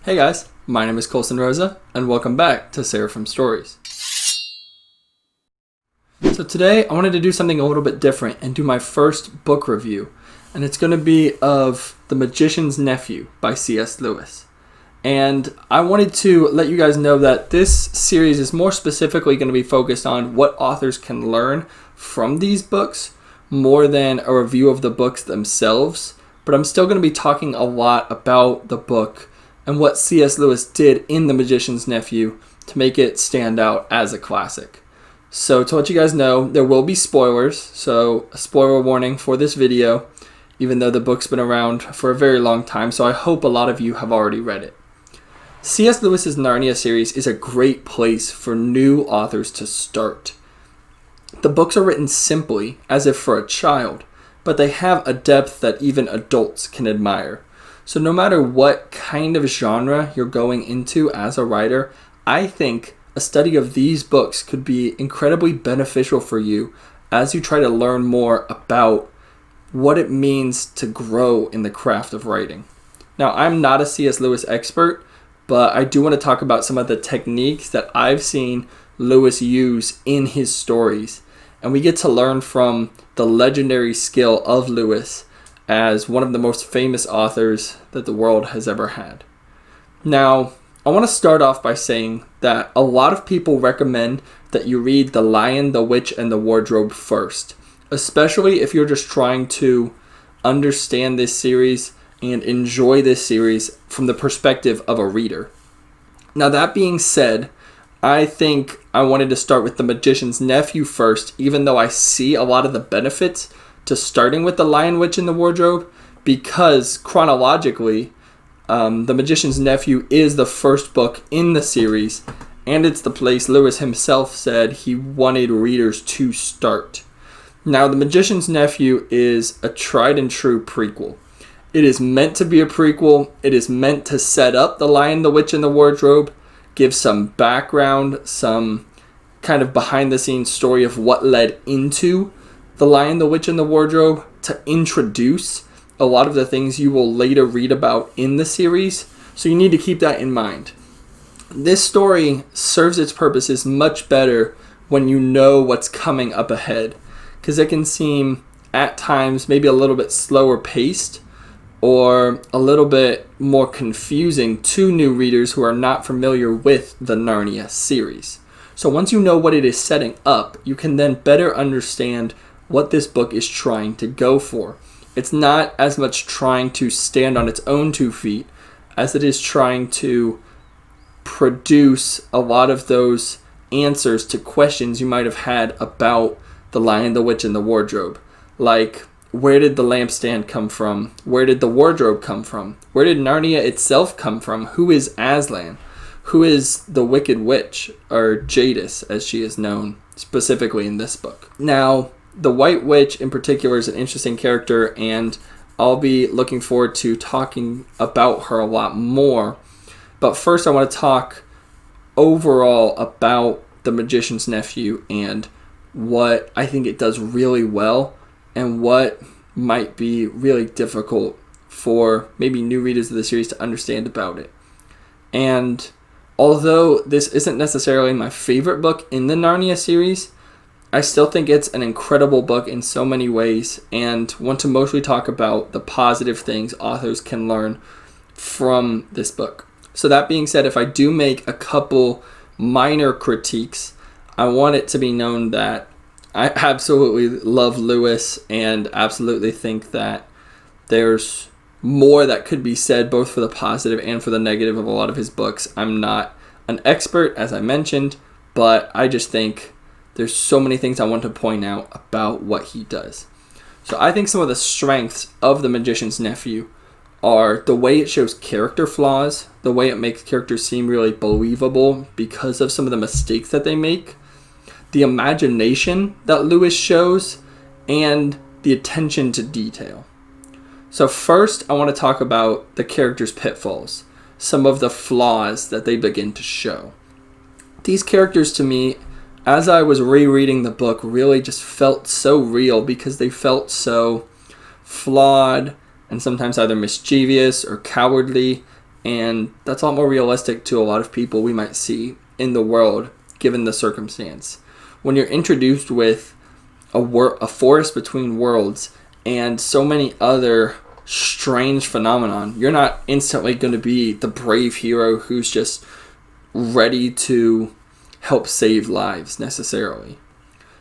Hey guys, my name is Colson Rosa, and welcome back to Seraphim Stories. So today I wanted to do something a little bit different and do my first book review, and it's going to be of The Magician's Nephew by C.S. Lewis. And I wanted to let you guys know that this series is more specifically going to be focused on what authors can learn from these books more than a review of the books themselves, but I'm still going to be talking a lot about the book and what C.S. Lewis did in The Magician's Nephew to make it stand out as a classic. So to let you guys know, there will be spoilers, so a spoiler warning for this video, even though the book's been around for a very long time, so I hope a lot of you have already read it. C.S. Lewis's Narnia series is a great place for new authors to start. The books are written simply, as if for a child, but they have a depth that even adults can admire. So no matter what kind of genre you're going into as a writer, I think a study of these books could be incredibly beneficial for you as you try to learn more about what it means to grow in the craft of writing. Now, I'm not a C.S. Lewis expert, but I do want to talk about some of the techniques that I've seen Lewis use in his stories. And we get to learn from the legendary skill of Lewis as one of the most famous authors that the world has ever had. Now, I want to start off by saying that a lot of people recommend that you read The Lion, the Witch, and the Wardrobe first, especially if you're just trying to understand this series and enjoy this series from the perspective of a reader. Now, that being said, I think I wanted to start with The Magician's Nephew first, even though I see a lot of the benefits to starting with The Lion, Witch, and the Wardrobe, because chronologically, The Magician's Nephew is the first book in the series, and it's the place Lewis himself said he wanted readers to start. Now, The Magician's Nephew is a tried and true prequel. It is meant to be a prequel. It is meant to set up The Lion, the Witch, and the Wardrobe, give some background, some kind of behind-the-scenes story of what led into The Lion, the Witch, and the Wardrobe, to introduce a lot of the things you will later read about in the series. So you need to keep that in mind. This story serves its purposes much better when you know what's coming up ahead, because it can seem at times maybe a little bit slower paced or a little bit more confusing to new readers who are not familiar with the Narnia series. So once you know what it is setting up, you can then better understand what this book is trying to go for. It's not as much trying to stand on its own 2 feet as it is trying to produce a lot of those answers to questions you might have had about The Lion, the Witch, and the Wardrobe. Like, where did the lampstand come from? Where did the wardrobe come from? Where did Narnia itself come from? Who is Aslan? Who is the Wicked Witch, or Jadis, as she is known specifically in this book? Now, the White Witch in particular is an interesting character, and I'll be looking forward to talking about her a lot more. But first I want to talk overall about The Magician's Nephew and what I think it does really well and what might be really difficult for maybe new readers of the series to understand about it. And although this isn't necessarily my favorite book in the Narnia series, I still think it's an incredible book in so many ways, and want to mostly talk about the positive things authors can learn from this book. So that being said, if I do make a couple minor critiques, I want it to be known that I absolutely love Lewis and absolutely think that there's more that could be said both for the positive and for the negative of a lot of his books. I'm not an expert, as I mentioned, but I just think there's so many things I want to point out about what he does. So I think some of the strengths of The Magician's Nephew are the way it shows character flaws, the way it makes characters seem really believable because of some of the mistakes that they make, the imagination that Lewis shows, and the attention to detail. So first, I want to talk about the characters' pitfalls, some of the flaws that they begin to show. These characters, to me, as I was rereading the book, really just felt so real because they felt so flawed and sometimes either mischievous or cowardly And that's a lot more realistic to a lot of people we might see in the world, given the circumstance. When you're introduced with a forest between worlds and so many other strange phenomenon, you're not instantly going to be the brave hero who's just ready to help save lives necessarily.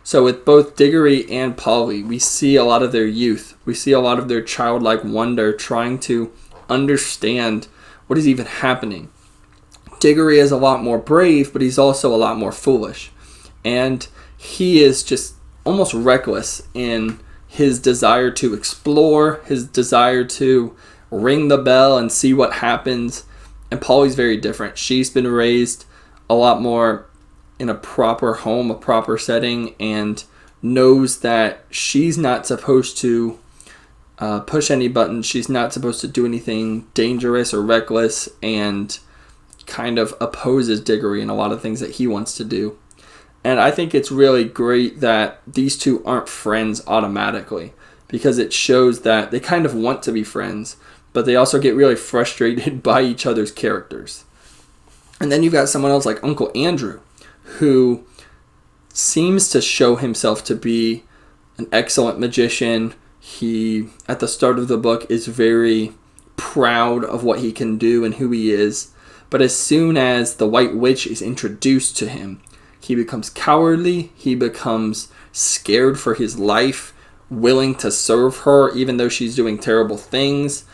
So with both Diggory and Polly, we see a lot of their youth. We see a lot of their childlike wonder, trying to understand what is even happening. Diggory is a lot more brave, but he's also a lot more foolish. And he is just almost reckless in his desire to explore, his desire to ring the bell and see what happens. And Polly's very different. She's been raised a lot more in a proper home, a proper setting, and knows that she's not supposed to push any buttons. She's not supposed to do anything dangerous or reckless, and kind of opposes Diggory in a lot of things that he wants to do. And I think it's really great that these two aren't friends automatically, because it shows that they kind of want to be friends, but they also get really frustrated by each other's characters. And then you've got someone else like Uncle Andrew, who seems to show himself to be an excellent magician. He, at the start of the book, is very proud of what he can do and who he is. But as soon as the White Witch is introduced to him, he becomes cowardly, he becomes scared for his life, willing to serve her even though she's doing terrible things.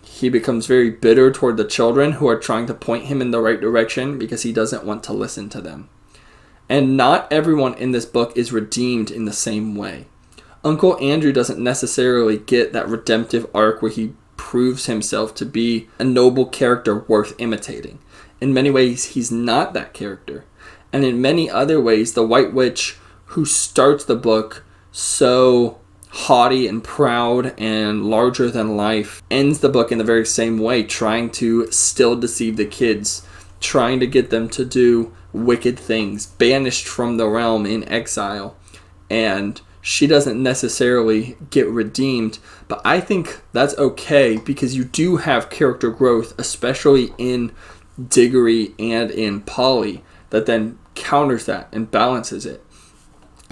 He becomes very bitter toward the children who are trying to point him in the right direction because he doesn't want to listen to them. And not everyone in this book is redeemed in the same way. Uncle Andrew doesn't necessarily get that redemptive arc where he proves himself to be a noble character worth imitating. In many ways, he's not that character. And in many other ways, the White Witch, who starts the book so haughty and proud and larger than life, ends the book in the very same way, trying to still deceive the kids, trying to get them to do wicked things, banished from the realm in exile. And she doesn't necessarily get redeemed, but I think that's okay because you do have character growth, especially in Diggory and in Polly, that then counters that and balances it.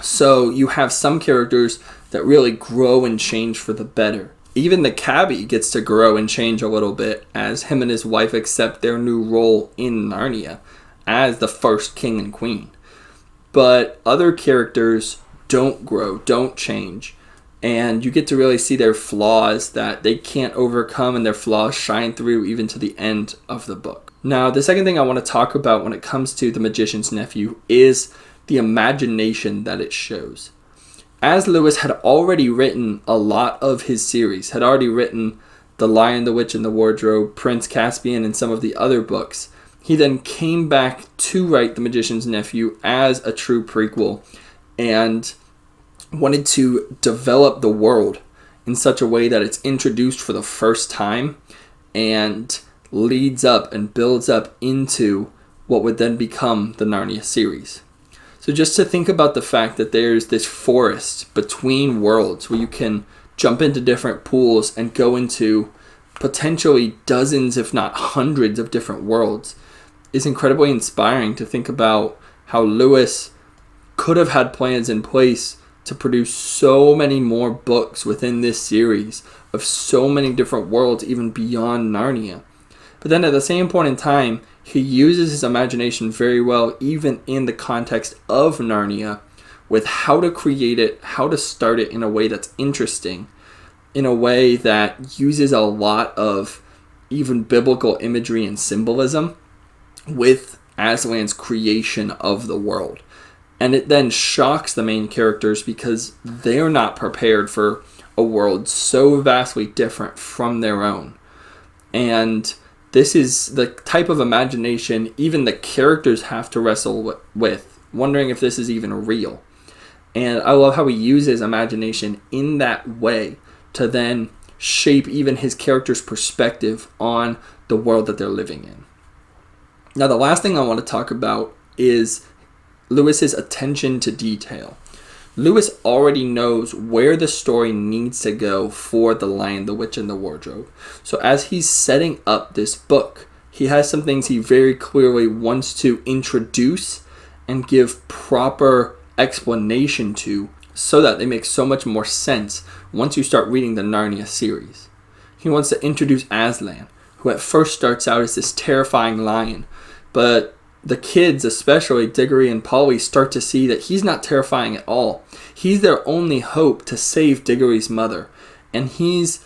So you have some characters that really grow and change for the better. Even the cabbie gets to grow and change a little bit as him and his wife accept their new role in Narnia as the first king and queen. But other characters don't grow, don't change, and you get to really see their flaws that they can't overcome, and their flaws shine through even to the end of the book. Now, the second thing I want to talk about when it comes to The Magician's Nephew is the imagination that it shows. As Lewis had already written a lot of his series, had already written The Lion, the Witch, and the Wardrobe, Prince Caspian, and some of the other books, he then came back to write The Magician's Nephew as a true prequel and wanted to develop the world in such a way that it's introduced for the first time and leads up and builds up into what would then become the Narnia series. So just to think about the fact that there's this forest between worlds where you can jump into different pools and go into potentially dozens, if not hundreds, of different worlds is incredibly inspiring to think about how Lewis could have had plans in place to produce so many more books within this series of so many different worlds, even beyond Narnia. But then at the same point in time, he uses his imagination very well, even in the context of Narnia, with how to create it, how to start it in a way that's interesting, in a way that uses a lot of even biblical imagery and symbolism with Aslan's creation of the world. And it then shocks the main characters because they're not prepared for a world so vastly different from their own. And this is the type of imagination even the characters have to wrestle with, wondering if this is even real. And I love how he uses imagination in that way to then shape even his character's perspective on the world that they're living in. Now, the last thing I want to talk about is Lewis's attention to detail. Lewis already knows where the story needs to go for The Lion, the Witch, and the Wardrobe. So as he's setting up this book, he has some things he very clearly wants to introduce and give proper explanation to so that they make so much more sense once you start reading the Narnia series. He wants to introduce Aslan, who at first starts out as this terrifying lion, but the kids, especially Diggory and Polly, start to see that he's not terrifying at all. He's their only hope to save Diggory's mother, and he's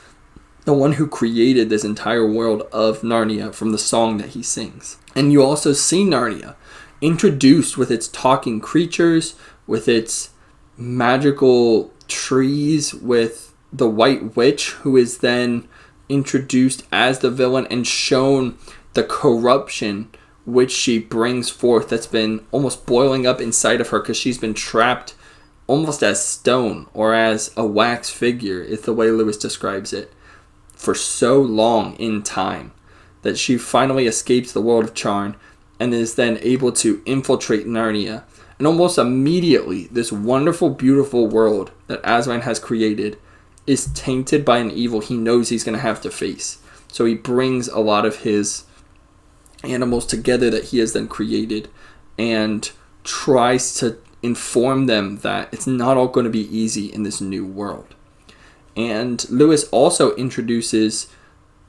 the one who created this entire world of Narnia from the song that he sings. And you also see Narnia introduced with its talking creatures, with its magical trees, with the White Witch, who is then introduced as the villain and shown the corruption which she brings forth that's been almost boiling up inside of her because she's been trapped almost as stone or as a wax figure, is the way Lewis describes it, for so long in time that she finally escapes the world of Charn and is then able to infiltrate Narnia. And almost immediately, this wonderful, beautiful world that Aslan has created is tainted by an evil he knows he's going to have to face. So he brings a lot of his animals together that he has then created and tries to inform them that it's not all going to be easy in this new world. And Lewis also introduces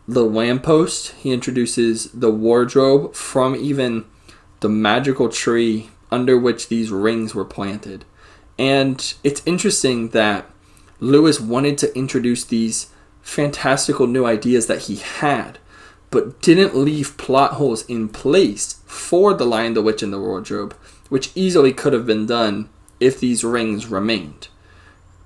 the lamppost. He introduces the wardrobe from even the magical tree under which these rings were planted. And it's interesting that Lewis wanted to introduce these fantastical new ideas that he had, but didn't leave plot holes in place for The Lion, the Witch, and the Wardrobe, which easily could have been done if these rings remained.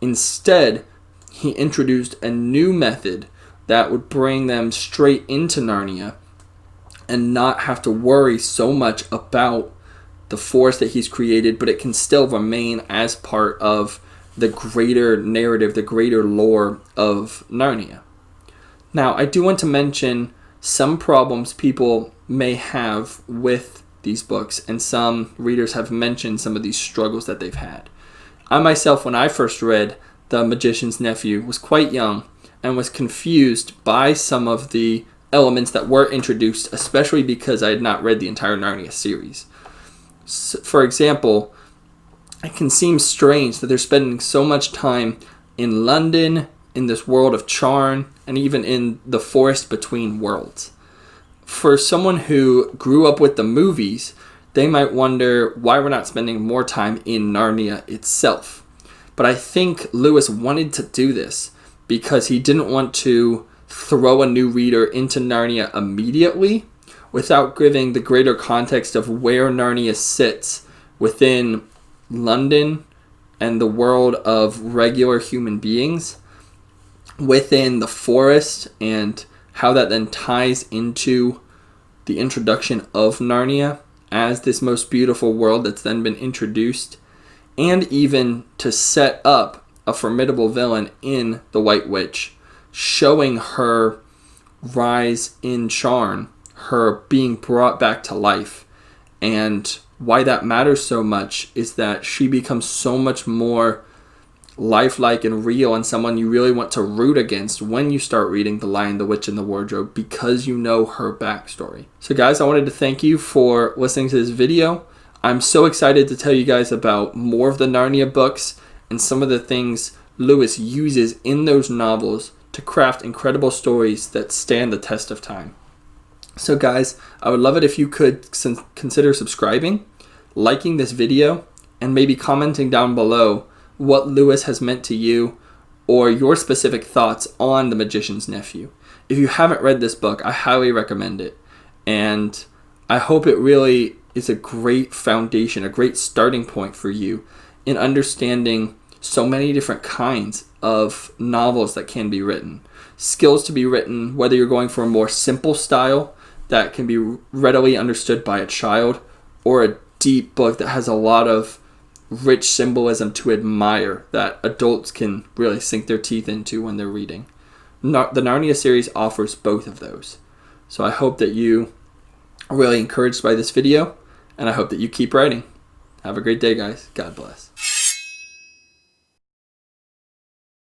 Instead, he introduced a new method that would bring them straight into Narnia and not have to worry so much about the forest that he's created, but it can still remain as part of the greater narrative, the greater lore of Narnia. Now, I do want to mention some problems people may have with these books, and some readers have mentioned some of these struggles that they've had. I myself, when I first read The Magician's Nephew, was quite young and was confused by some of the elements that were introduced, especially because I had not read the entire Narnia series. So, for example, it can seem strange that they're spending so much time in London, in this world of Charn, and even in the forest between worlds. For someone who grew up with the movies, they might wonder why we're not spending more time in Narnia itself. But I think Lewis wanted to do this because he didn't want to throw a new reader into Narnia immediately without giving the greater context of where Narnia sits within London and the world of regular human beings, within the forest, and how that then ties into the introduction of Narnia as this most beautiful world that's then been introduced, and even to set up a formidable villain in the White Witch, showing her rise in Charn, her being brought back to life. And why that matters so much is that she becomes so much more lifelike and real, and someone you really want to root against when you start reading The Lion, the Witch, and the Wardrobe, because you know her backstory. So guys, I wanted to thank you for listening to this video. I'm so excited to tell you guys about more of the Narnia books and some of the things Lewis uses in those novels to craft incredible stories that stand the test of time. So guys, I would love it if you could consider subscribing, liking this video, and maybe commenting down below what Lewis has meant to you or your specific thoughts on The Magician's Nephew. If you haven't read this book, I highly recommend it. And I hope it really is a great foundation, a great starting point for you in understanding so many different kinds of novels that can be written. Skills to be written, whether you're going for a more simple style that can be readily understood by a child, or a deep book that has a lot of rich symbolism to admire that adults can really sink their teeth into when they're reading. The Narnia series offers both of those. So I hope that you are really encouraged by this video, and I hope that you keep writing. Have a great day, guys. God bless.